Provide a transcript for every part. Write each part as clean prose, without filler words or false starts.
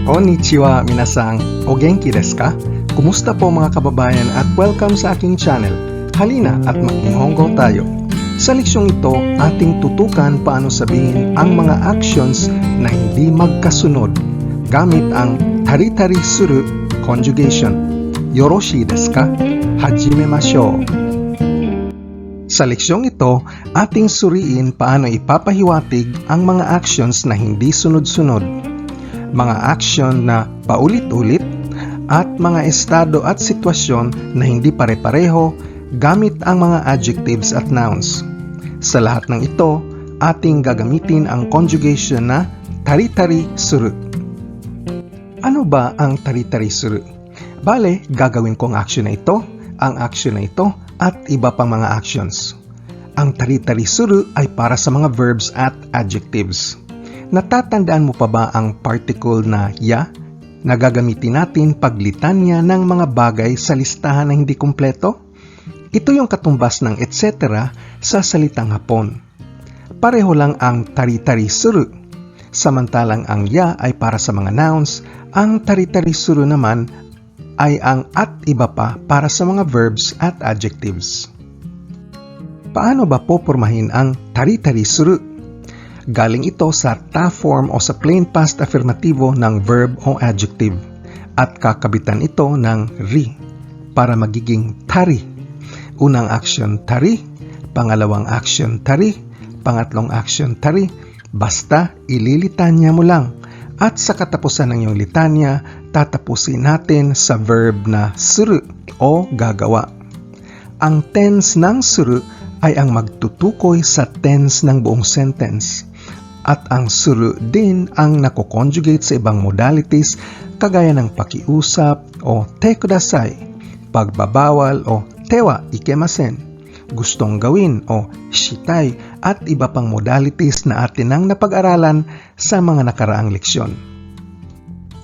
Konnichiwa minasang, o genki desu ka? Kumusta po mga kababayan at welcome sa aking channel. Halina at mag-Nihongo tayo. Sa leksyong ito, ating tutukan paano sabihin ang mga actions na hindi magkasunod gamit ang tari-tari suru conjugation. Yoroshii desu ka? Hajimemashou. Sa leksyong ito, ating suriin paano ipapahiwatig ang mga actions na hindi sunod-sunod, mga action na paulit-ulit, at mga estado at sitwasyon na hindi pare-pareho gamit ang mga adjectives at nouns. Sa lahat ng ito, ating gagamitin ang conjugation na tari-tari suru. Ano ba ang tari-tari suru? Bale, gagawin ko ang action na ito, at iba pang mga actions. Ang tari-tari suru ay para sa mga verbs at adjectives. Natatandaan mo pa ba ang particle na ya na gagamitin natin pag litanya ng mga bagay sa listahan na hindi kumpleto? Ito yung katumbas ng etc. sa salitang Hapon. Pareho lang ang tari-tari suru. Samantalang ang ya ay para sa mga nouns, ang tari-tari suru naman ay ang at iba pa para sa mga verbs at adjectives. Paano ba popormahin ang tari-tari suru? Galing ito sa ta form o sa plain past affirmativo ng verb o adjective at kakabitan ito ng ri para magiging tari. Unang action tari, pangalawang action tari, pangatlong action tari, basta ililitanya mo lang. At sa katapusan ng iyong litanya, tatapusin natin sa verb na suru o gagawa. Ang tense ng suru ay ang magtutukoy sa tense ng buong sentence. At ang suru din ang nako-conjugate sa ibang modalities kagaya ng pakiusap o te kudasai, pagbabawal o tewa ikemasen, gustong gawin o shitai at iba pang modalities na atin ang napag-aralan sa mga nakaraang leksyon.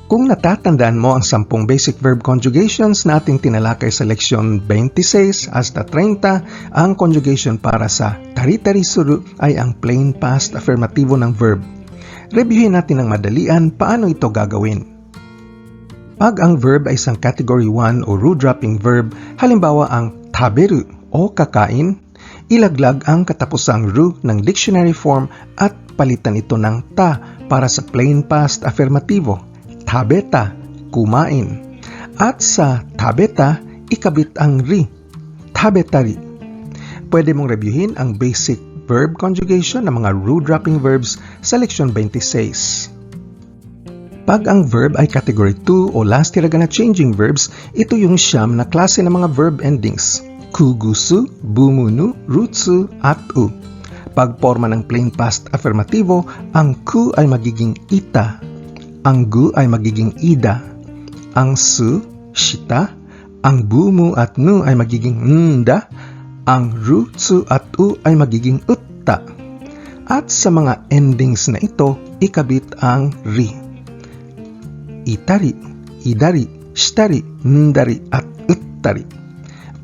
Kung natatandaan mo ang 10 basic verb conjugations na ating tinalakay sa leksyon 26 hasta 30, ang conjugation para sa tari-tari suru ay ang plain past affirmativo ng verb. Reviewin natin ng madalian paano ito gagawin. Pag ang verb ay isang category 1 o ru-dropping verb, halimbawa ang taberu o kakain, ilaglag ang katapusang ru ng dictionary form at palitan ito ng ta para sa plain past affirmativo. Tabeta, kumain. At sa tabeta, ikabit ang ri, tabetari. Pwede mong reviewin ang basic verb conjugation ng mga ru-dropping verbs sa leksyon 26. Pag ang verb ay category 2 o last hiragana changing verbs, ito yung siyam na klase ng mga verb endings. Kugusu, bumunu, rutsu, at u. Pag forma ng plain past affirmativo, ang ku ay magiging ita. Ang gu ay magiging ida, ang su, shita, ang bumu at nu ay magiging nda, ang ru, tsu at u ay magiging utta. At sa mga endings na ito, ikabit ang ri. Itari, idari, shitari, ndari at uttari.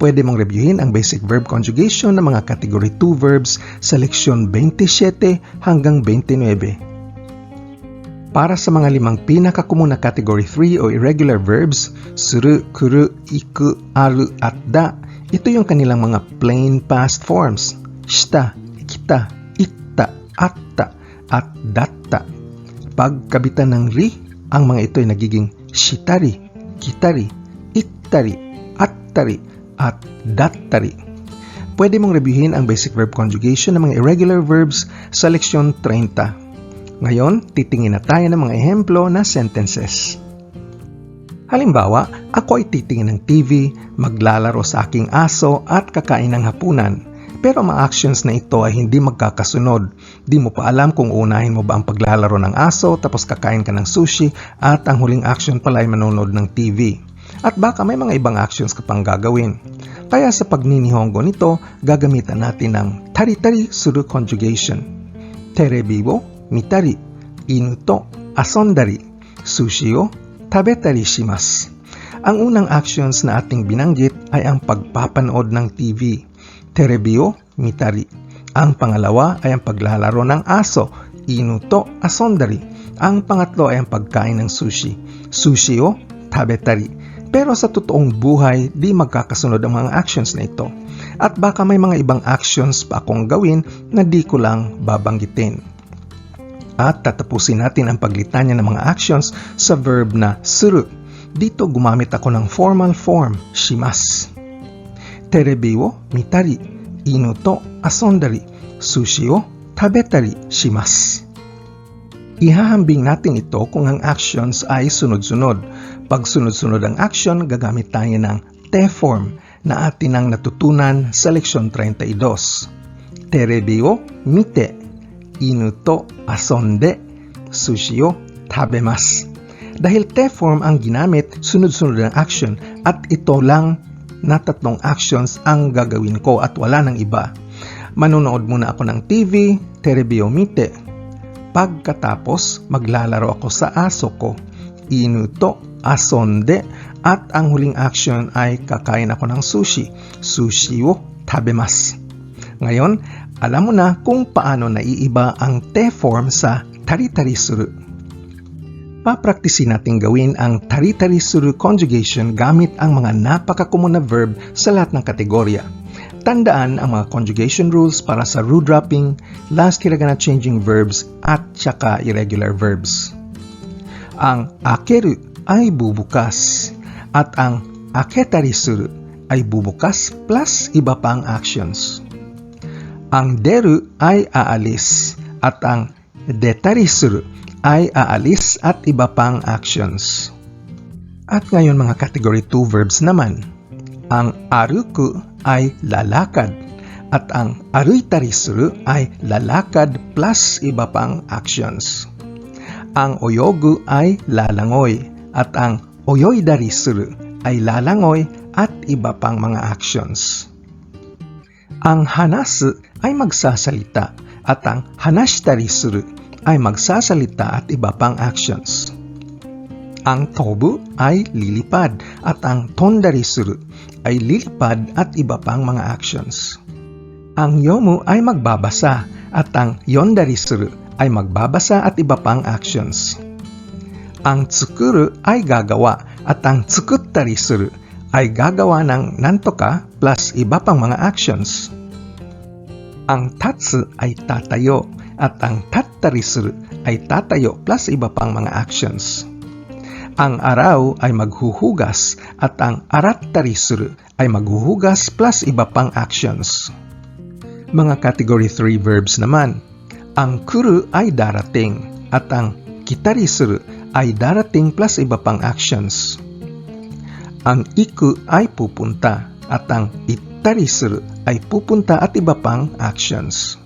Pwede mong reviewin ang basic verb conjugation ng mga category 2 verbs sa leksyon 27 hanggang 29. Para sa mga 5 pinakakomon na category 3 o irregular verbs, suru, kuru, iku, aru, at da, ito yung kanilang mga plain past forms, shita, kita, itta, atta, at datta. Pag kabitan ng ri, ang mga ito ay nagiging shitari, kitari, ittari, attari, at dattari. Pwede mong reviewin ang basic verb conjugation ng mga irregular verbs sa leksyon 30. Ngayon, titingin na tayo ng mga ehemplo na sentences. Halimbawa, ako ay titingin ng TV, maglalaro sa aking aso at kakain ng hapunan. Pero ang mga actions na ito ay hindi magkakasunod. Di mo pa alam kung unahin mo ba ang paglalaro ng aso tapos kakain ka ng sushi at ang huling action pala ay manonood ng TV. At baka may mga ibang actions ka pang gagawin. Kaya sa pagninihongo nito, gagamitan natin ng tari-tari suru conjugation. Terebi wo mitari, inu to asondari, sushi o tabetari shimasu. Ang unang actions na ating binanggit ay ang pagpapanood ng TV. Terebi o mitari. Ang pangalawa ay ang paglalaro ng aso. inu to asondari. Ang pangatlo ay ang pagkain ng sushi. Sushi o tabetari. Pero sa totoong buhay, di magkakasunod ang mga actions na ito. At baka may mga ibang actions pa akong gawin na di ko lang babanggitin. At tatapusin natin ang paglitanya ng mga actions sa verb na suru. Dito gumamit ako ng formal form, shimasu. Terebi wo mitari, inu to asondari, sushi o tabetari shimasu. Ihahambing natin ito kung ang actions ay sunod-sunod. Pag sunod-sunod ang action, gagamit tayo ng te form na atin ang natutunan sa leksyon 32. Terebi o mite, inu to asonde, sushi o tabemasu. Dahil te form ang ginamit, sunod-sunod ang action at ito lang na tatlong actions ang gagawin ko at wala ng iba. Manonood muna ako ng TV, terebi o mite. Pagkatapos, maglalaro ako sa aso ko, inu to asonde, at ang huling action ay kakain ako ng sushi, sushi o tabemasu. Ngayon, alam mo na kung paano naiiba ang te form sa taritari suru. Papraktisin natin gawin ang taritari suru conjugation gamit ang mga napaka-common na verb sa lahat ng kategorya. Tandaan ang mga conjugation rules para sa root dropping, last hiragana changing verbs at saka irregular verbs. Ang akeru ay bubukas at ang aketari suru ay bubukas plus iba pang actions. Ang deru ay aalis at ang detari suru ay aalis at iba pang actions. At ngayon mga category 2 verbs naman. Ang aruku ay lalakad at ang aruitari suru ay lalakad plus iba pang actions. Ang oyogu ay lalangoy at ang oyoidari suru ay lalangoy at iba pang mga actions. Ang hanasu ay magsasalita at ang hanashitari suru ay magsasalita at iba pang actions. Ang tobu ay lilipad at ang tondari suru ay lilipad at iba pang mga actions. Ang yomu ay magbabasa at ang yondari suru ay magbabasa at iba pang actions. Ang tsukuru ay gagawa at ang tsukuttari suru ay gagawa ng nantoka plus iba pang mga actions. Ang tatsu ay tatayo at ang tattari suru ay tatayo plus iba pang mga actions. Ang araw ay maghuhugas at ang arattari suru ay maghuhugas plus iba pang actions. Mga category 3 verbs naman. Ang kuru ay darating at ang kitari suru ay darating plus iba pang actions. Ang iku ay pupunta at ang ittari suru ay pupunta at iba pang actions.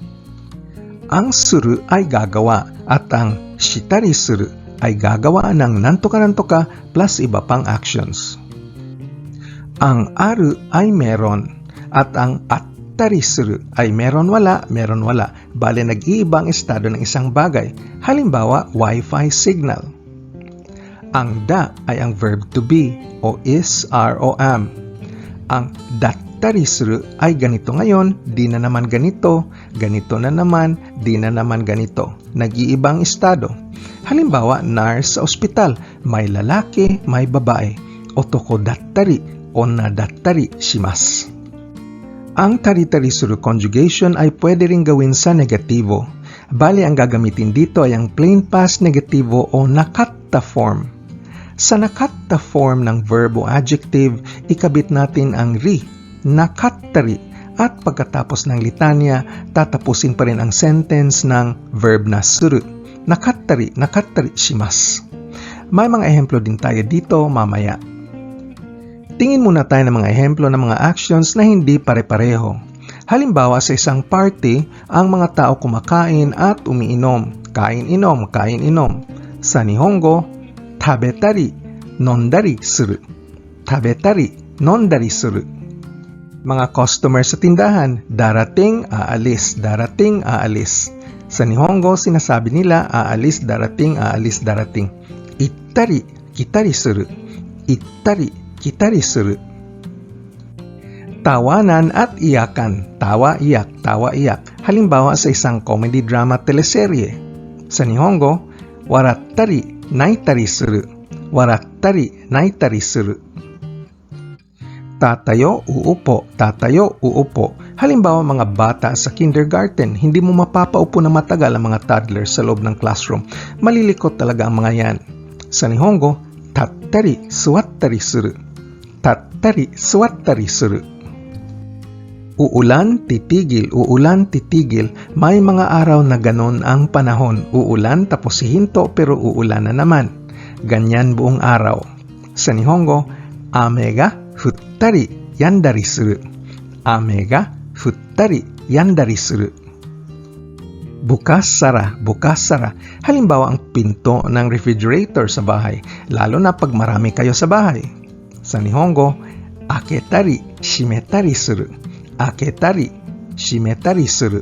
Ang suru ay gagawa at ang shitari suru ay gagawa ng nantoka-nantoka plus iba pang actions. Ang aru ay meron at ang attari suru ay meron-wala, meron-wala. Bale nag-iiba ang estado ng isang bagay. Halimbawa, Wi-Fi signal. Ang da ay ang verb to be o is, are, o am. Ang dattari suru ay ganito ngayon, di na naman ganito, ganito na naman, di na naman ganito. Nag-iibang estado. Halimbawa, nurse sa ospital, may lalaki, may babae. Otoko dattari o na dattari shimasu. Ang taritari suru conjugation ay pwede ring gawin sa negatibo. Bali, ang gagamitin dito ay ang plain past negatibo o nakatta form. Sa nakatta form ng verb o adjective, ikabit natin ang ri, nakattari, at pagkatapos ng litanya, tatapusin pa rin ang sentence ng verb na suru. Nakattari, nakattari shimasu. May mga ehemplo din tayo dito mamaya. Tingin muna tayo ng mga ehemplo ng mga actions na hindi pare-pareho. Halimbawa, sa isang party, ang mga tao kumakain at umiinom. Kain-inom, kain-inom. Sa Nihongo, tabetari, nondari suru. Tabetari, nondari suru. Mga customer sa tindahan, darating, aalis, darating, aalis. Sa Nihongo, sinasabi nila, aalis, darating, aalis, darating. Ittari, kitari suru. Ittari, kitari suru. Tawanan at iyakan. Tawa, iyak, tawa, iyak. Halimbawa sa isang comedy drama teleserye. Sa Nihongo, warattari, naitari suru. Warattari, naitari suru. Tatayo, uupo. Tatayo, uupo. Halimbawa, mga bata sa kindergarten, hindi mo mapapaupo na matagal ang mga toddlers sa loob ng classroom. Malilikot talaga ang mga yan. Sa Nihongo, tattari, suwattari suru. Tattari, suwattari suru. Uulan, titigil. Uulan, titigil. May mga araw na ganon ang panahon. Uulan tapos hihinto pero uulan na naman. Ganyan buong araw. Sa Nihongo, ame ga futtari yandari suru. Ame ga futtari yandari suru. Bukas sara, bukas sara. Halimbawa ang pinto ng refrigerator sa bahay, lalo na pag marami kayo sa bahay. Sa Nihongo, aketari, shimetari suru. Aketari, shimetari suru.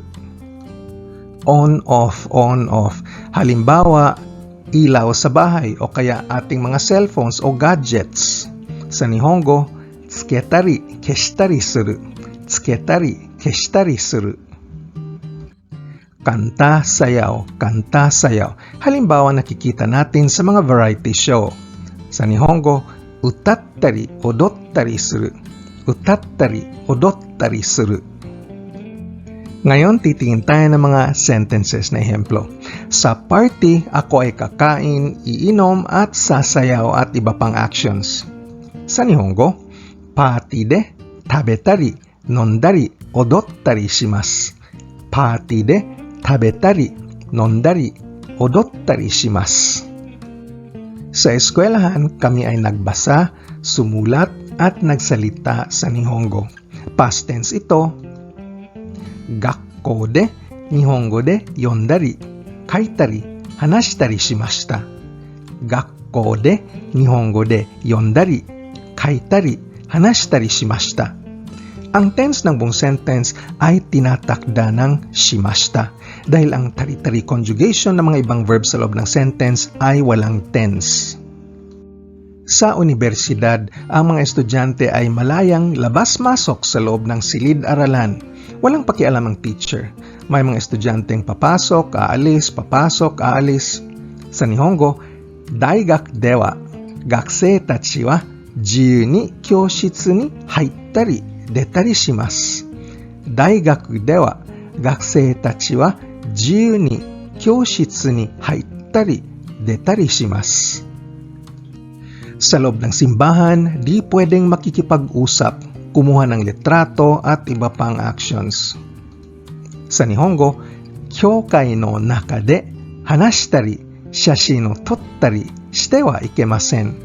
On, off, on, off. Halimbawa, ilaw sa bahay o kaya ating mga cellphones o gadgets. Sa Nihongo, tsuketari, keshitari suru. Tsuketari, keshitari suru. Kanta, sayaw, kanta, sayaw. Halimbawa, nakikita natin sa mga variety show. Sa Nihongo, utattari, odottari suru. Utattari, odottari suru. Ngayon, titingin tayo ng mga sentences na ehemplo. Sa party, ako ay kakain, iinom, at sasayaw at iba pang actions. Sa Nihongo, party de, tabetari, nondari, odottari shimasu. Party de, tabetari, nondari, odottari shimasu. Sa eskwelahan, kami ay nagbasa, sumulat, at nagsalita sa Nihongo. Past tense ito. Gakkou de, Nihongo de yondari, kaitari, hanashitari shimashita. Gakkou de, Nihongo de yondari, kaitari, hanashitari shimashita. Ang tense ng buong sentence ay tinatakda ng shimashita dahil ang tari-tari conjugation ng mga ibang verb sa loob ng sentence ay walang tense. Sa universidad, ang mga estudyante ay malayang labas-masok sa loob ng silid-aralan. Walang pakialam ang teacher. May mga estudyanteng papasok, aalis, papasok, aalis. Sa Nihongo, daigak dewa, gakusei tachi wa jiyuu ni kyoshitsu ni haittari, detari shimasu. Daigaku dewa, gakusei tachi wa jiyuu ni kyoshitsu ni haittari, detari shimasu. Sa loob ng simbahan, di pwedeng makikipag-usap, kumuha ng litrato at iba pang actions. Sa Nihongo, kyoukai no naka de hanashitari, shashin o tottari shite wa ikemasen.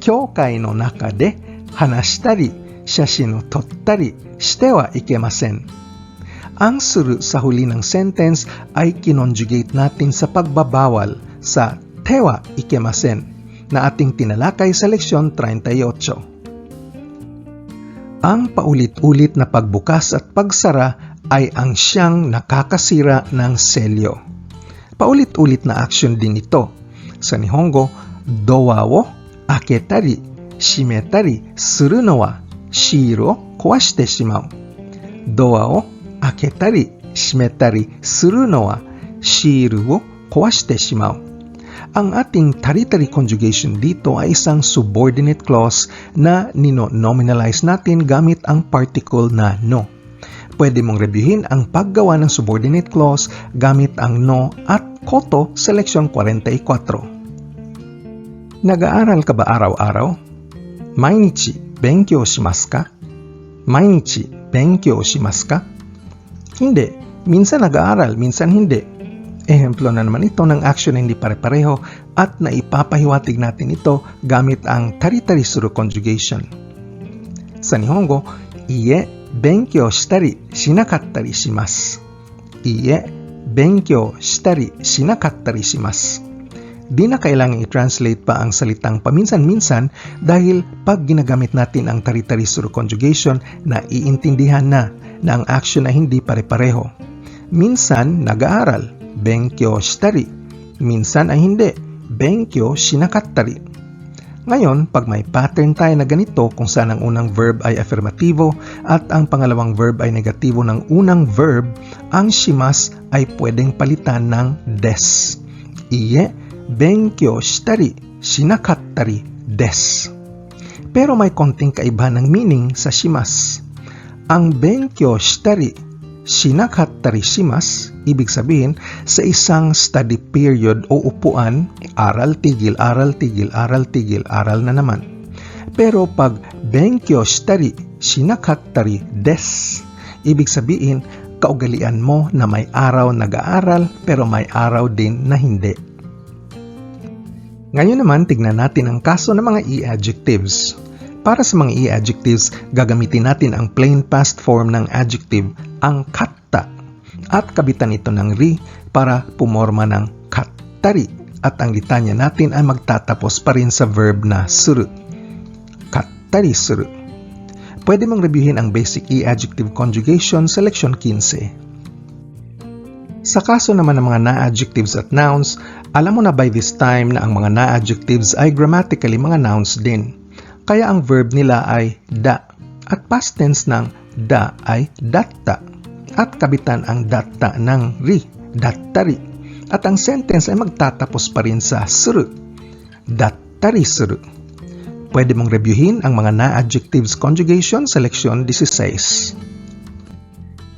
Kyoukai no naka de hanashitari, shashin o tottari shite wa ikemasen. Ang suru sa huli ng sentence ay kinonjugate natin sa pagbabawal sa te wa ikemasen na ating tinalakay sa leksyon 38. Ang paulit-ulit na pagbukas at pagsara ay ang siyang nakakasira ng selyo. Paulit-ulit na action din ito. Sa Nihongo, dowa wo aketari, shimetari suru no wa shiru o kowashite shimau. Dowa wo aketari, shimetari suru no wa shiru o kowashite shimau. Ang ating tari-tari conjugation dito ay isang subordinate clause na nino-nominalize natin gamit ang particle na no. Pwede mong reviewin ang paggawa ng subordinate clause gamit ang no at koto sa leksyon 44. Nag-aaral ka ba araw-araw? Mainichi benkyou shimasu ka? Mainichi benkyou shimasu ka? Hindi. Minsan nag-aaral, minsan hindi. Ehemplo na naman ito ng action na hindi pare-pareho at naipapahiwatig natin ito gamit ang tari-tari suru conjugation. Sa Nihongo, iie benkyou shitari shinakattari shimasu. Iie benkyou shitari shinakattari shimasu. Di na kailangang i-translate pa ang salitang paminsan-minsan dahil pag ginagamit natin ang tari-tari suru conjugation na iintindihan na ang action na hindi pare-pareho. Minsan, nag-aaral, benkyou shitari. Minsan ay hindi, benkyou shinakattari. Ngayon, pag may pattern tayo na ganito kung saan ang unang verb ay affirmativo at ang pangalawang verb ay negatibo ng unang verb, ang shimas ay pwedeng palitan ng des. Iie, benkyou shitari, shinakattari desu. Pero may konting kaiba ng meaning sa shimasu. Ang benkyou shitari, shinakattari shimasu, ibig sabihin sa isang study period o upuan, aral tigil, aral tigil, aral tigil, aral na naman. Pero pag benkyou shitari, shinakattari desu, ibig sabihin kaugalian mo na may araw nag-aaral pero may araw din na hindi. Ngayon naman, tignan natin ang kaso ng mga e-adjectives. Para sa mga e-adjectives, gagamitin natin ang plain past form ng adjective, ang katta, at kabitan ito ng ri para pumorma ng kattari. At ang litanya natin ay magtatapos pa rin sa verb na suru. Kattari suru. Pwede mong reviewin ang basic e-adjective conjugation sa leksyon 15. Sa kaso naman ng mga na-adjectives at nouns, alam mo na by this time na ang mga na-adjectives ay grammatically mga nouns din. Kaya ang verb nila ay da, at past tense ng da ay datta, at kabitan ang datta ng ri, dattari, at ang sentence ay magtatapos pa rin sa suru, dattari suru. Pwede mong reviewin ang mga na-adjectives conjugation sa leksyon 16.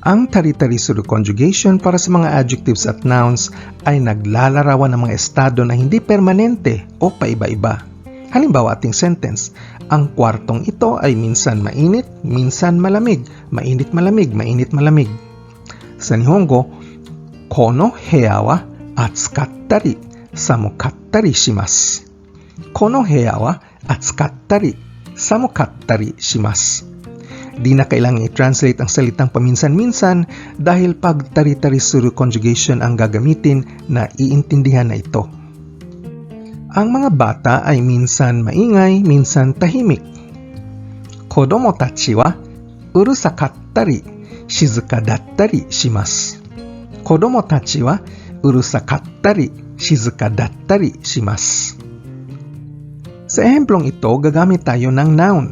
Ang tari-tari suru conjugation para sa mga adjectives at nouns ay naglalarawan ng mga estado na hindi permanente o paiba-iba. Halimbawa ating sentence, ang kwartong ito ay minsan mainit, minsan malamig, mainit-malamig, mainit-malamig. Sa Nihongo, kono heya wa atsukattari, samukattari shimasu. Kono heya wa atsukattari, samukattari shimasu. Di na kailangang i-translate ang salitang paminsan-minsan dahil pag tari-tari suru conjugation ang gagamitin na iintindihan na ito. Ang mga bata ay minsan maingay, minsan tahimik. Kodomo tachi wa urusakattari, shizuka dattari shimasu. Kodomo tachi wa urusakattari, shizuka dattari shimasu. Sa ehemplong ito, gagamit tayo ng noun.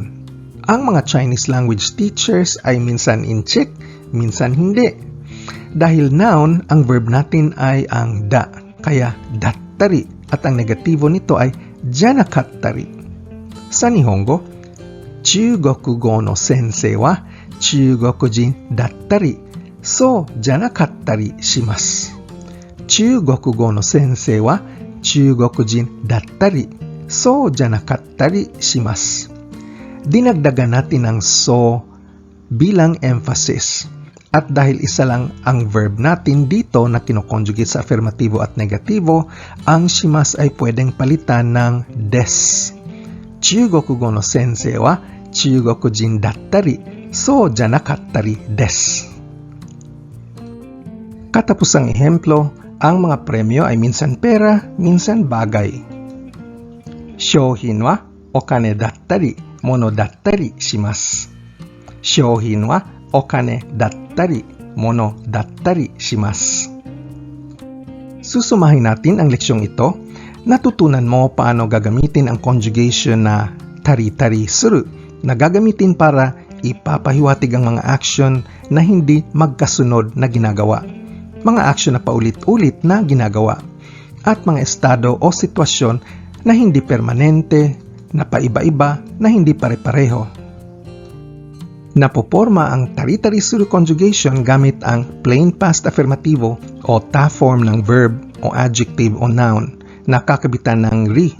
Ang mga Chinese language teachers ay minsan in-check, minsan hindi. Dahil noun, ang verb natin ay ang da, kaya dattari, at ang negatibo nito ay janakattari. Sa Nihongo, Chugokugo no sensei wa Chugokujin dattari, so janakattari shimasu. Chugokugo no sensei wa Chugokujin dattari, so janakattari shimasu. Dinagdagan natin ang so bilang emphasis. At dahil isa lang ang verb natin dito na kinoconjugate sa affirmatibo at negatibo, ang shimasu ay pwedeng palitan ng des. Chugokugo no sensei wa Chugokujin dattari, so janakattari desu. Katapusang ehemplo, ang mga premyo ay minsan pera, minsan bagay. Shouhin wa okane dattari, mono dattari shimasu. Shouhin wa okane dattari, mono dattari shimasu. Susumahin natin ang leksyong ito. Natutunan mo paano gagamitin ang conjugation na tari-tari suru na gagamitin para ipapahiwatig ang mga action na hindi magkasunod na ginagawa. Mga action na paulit-ulit na ginagawa. At mga estado o sitwasyon na hindi permanente, na paiba-iba, na hindi pare-pareho. Napoporma ang tari-tari suru conjugation gamit ang plain past affirmativo o ta form ng verb o adjective o noun na kakabitan ng ri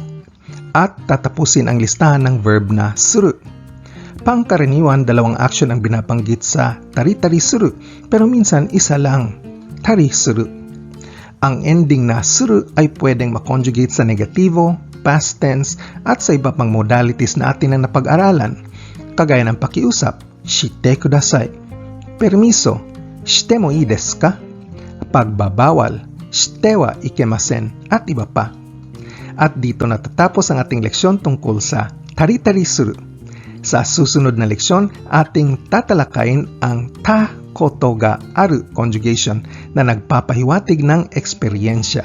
at tatapusin ang listahan ng verb na suru. Pangkaraniwan, dalawang action ang binabanggit sa tari-tari suru pero minsan isa lang, tari suru. Ang ending na suru ay pwedeng makonjugate sa negativo, past tense, at sa iba pang modalities na atin na napag-aralan, kagaya ng pakiusap, shite kudasai, permiso, shite mo ii desu ka, pagbabawal, shite wa ikemasen, at iba pa. At dito natatapos ang ating leksyon tungkol sa tari-tari suru. Sa susunod na leksyon, ating tatalakayin ang ta koto ga aru conjugation na nagpapahiwatig ng eksperyensya.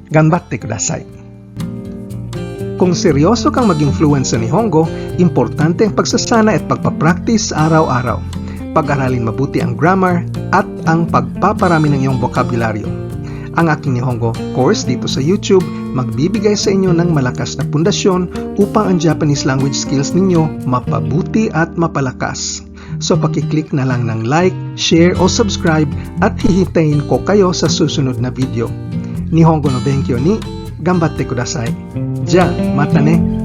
Ganbatte kudasai. Kung seryoso kang maging fluent sa Nihongo, importante ang pagsasana at pagpapractice araw-araw. Pag-aralin mabuti ang grammar at ang pagpaparami ng iyong bokabularyo. Ang aking Nihongo course dito sa YouTube magbibigay sa inyo ng malakas na pundasyon upang ang Japanese language skills ninyo mapabuti at mapalakas. So pakiclick na lang ng like, share o subscribe at hihintayin ko kayo sa susunod na video. Nihongo no benkyo ni gambatte kudasai. Ja, mata ne!